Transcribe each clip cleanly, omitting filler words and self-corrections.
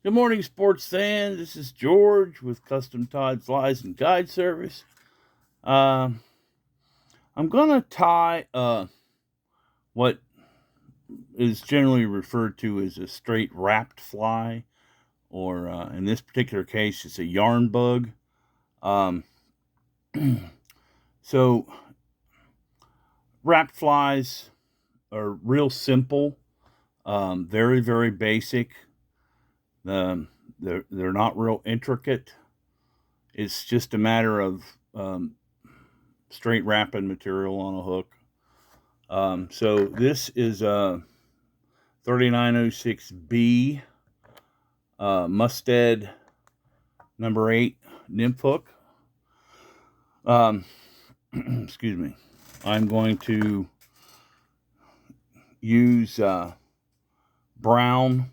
Good morning, sports fans. This is George with Custom Tied Flies and Guide Service. I'm gonna tie what is generally referred to as a straight wrapped fly, or in this particular case, it's a yarn bug. Um, so wrapped flies are real simple, very very basic. Um, they're not real intricate. It's just a matter of straight wrapping material on a hook. So this is a 3906B Mustad number 8 nymph hook. Excuse me. I'm going to use brown.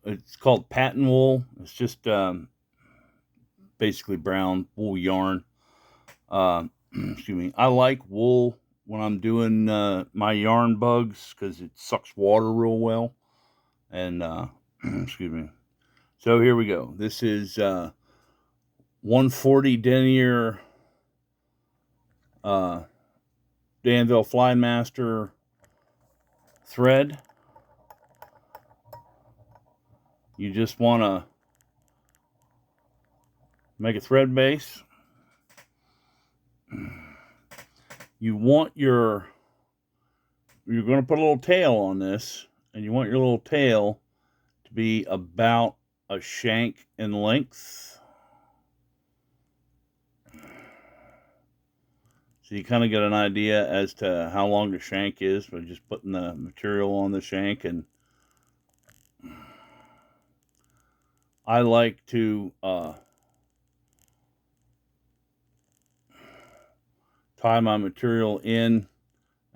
It's called patent wool. It's just basically brown wool yarn. Excuse me. I like wool when I'm doing my yarn bugs because it sucks water real well. And excuse me. So here we go. This is 140 denier Danville Flymaster thread. You just want to make a thread base. You want you're going to put a little tail on this, and you want your little tail to be about a shank in length. So you kind of get an idea as to how long the shank is by just putting the material on the shank. And I like to tie my material in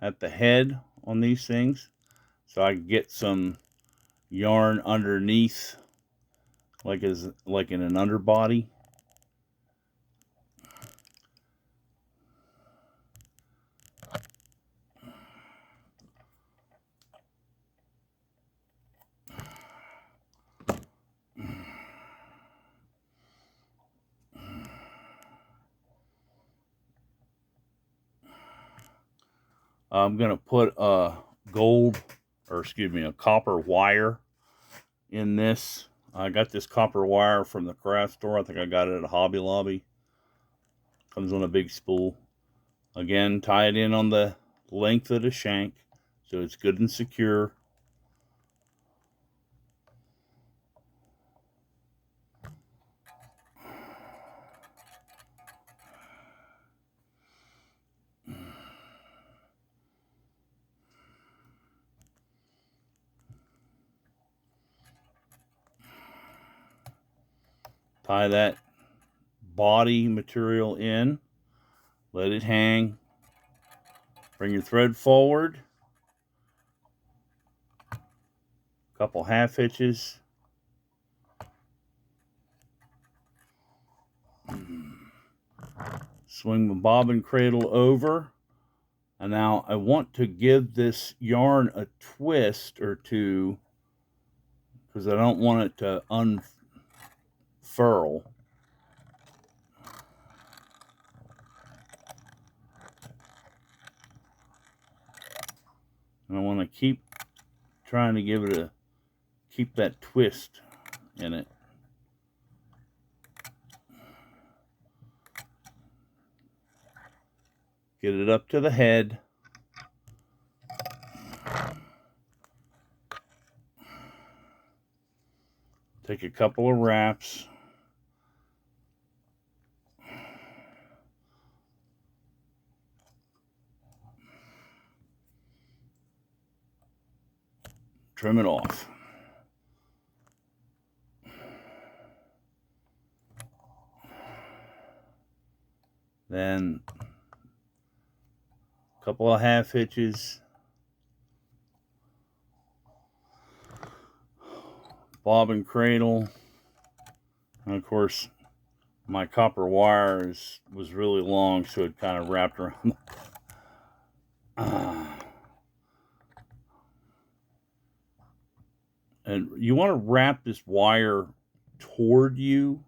at the head on these things so I can get some yarn underneath, like in an underbody. I'm gonna put a copper wire in this. I got this copper wire from the craft store. I think I got it at a Hobby Lobby. Comes on a big spool. Again, tie it in on the length of the shank so it's good and secure. Tie that body material in, let it hang, bring your thread forward, a couple half hitches, swing the bobbin cradle over, and now I want to give this yarn a twist or two because I don't want it to unfurl. And I want to keep trying to keep that twist in it. Get it up to the head. Take a couple of wraps. Trim it off. Then a couple of half hitches. Bobbin cradle. And of course, my copper wire was really long, so it kind of wrapped around. And you want to wrap this wire toward you.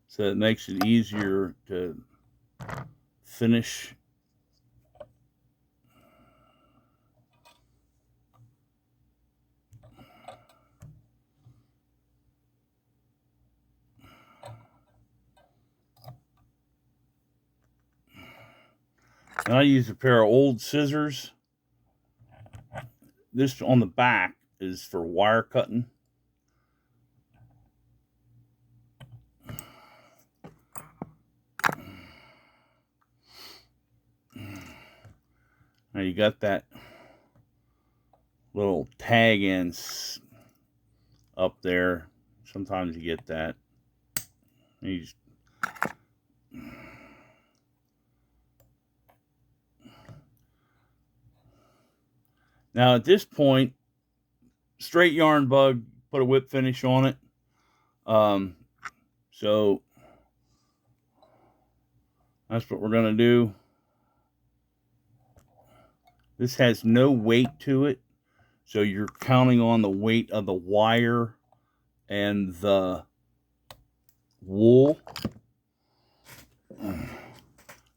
So it makes it easier to finish. And I use a pair of old scissors. This on the back is for wire cutting. Now you got that little tag ends up there. Sometimes you get that. You just, now at this point, straight yarn bug, put a whip finish on it. So that's what we're gonna do. This has no weight to it, so you're counting on the weight of the wire and the wool.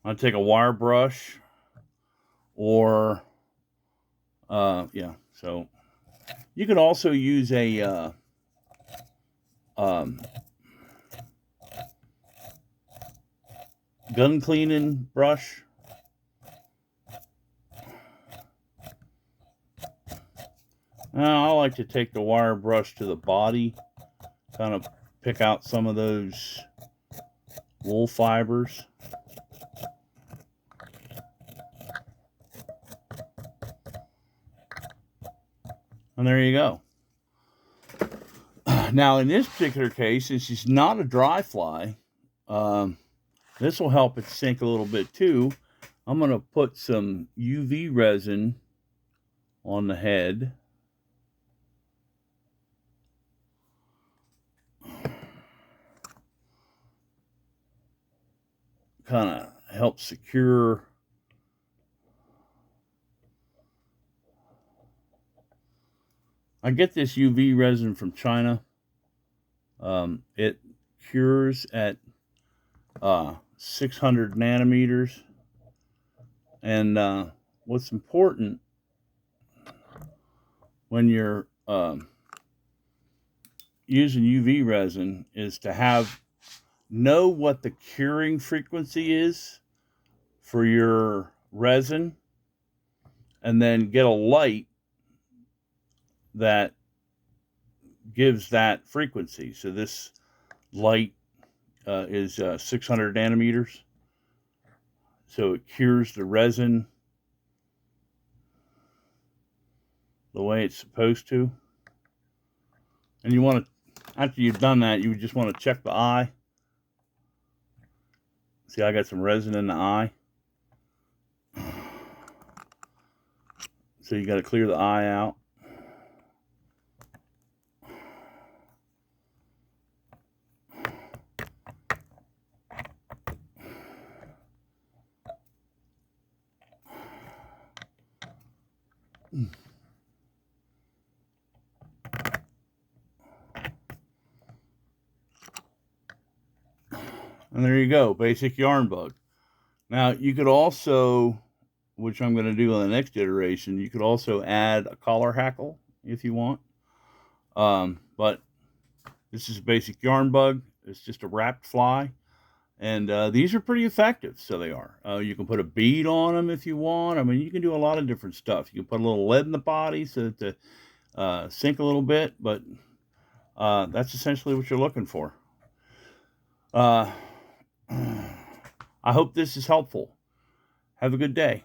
I'll take a wire brush, or yeah. So you could also use a gun cleaning brush. I like to take the wire brush to the body, kind of pick out some of those wool fibers. And there you go. Now, in this particular case, since it's not a dry fly, this will help it sink a little bit too. I'm going to put some UV resin on the head. Kind of help secure I get this UV resin from China. It cures at 600 nanometers. And what's important when you're using UV resin is to know what the curing frequency is for your resin, and then get a light that gives that frequency. So this light is 600 nanometers. So it cures the resin the way it's supposed to. And you want to, after you've done that, you just want to check the eye. See, I got some resin in the eye. So you got to clear the eye out. And there you go, basic yarn bug. Now you could also, which I'm going to do on the next iteration, you could also add a collar hackle if you want. But this is a basic yarn bug. It's just a wrapped fly. And these are pretty effective, so they are. You can put a bead on them if you want. I mean, you can do a lot of different stuff. You can put a little lead in the body so that they sink a little bit, but that's essentially what you're looking for. I hope this is helpful. Have a good day.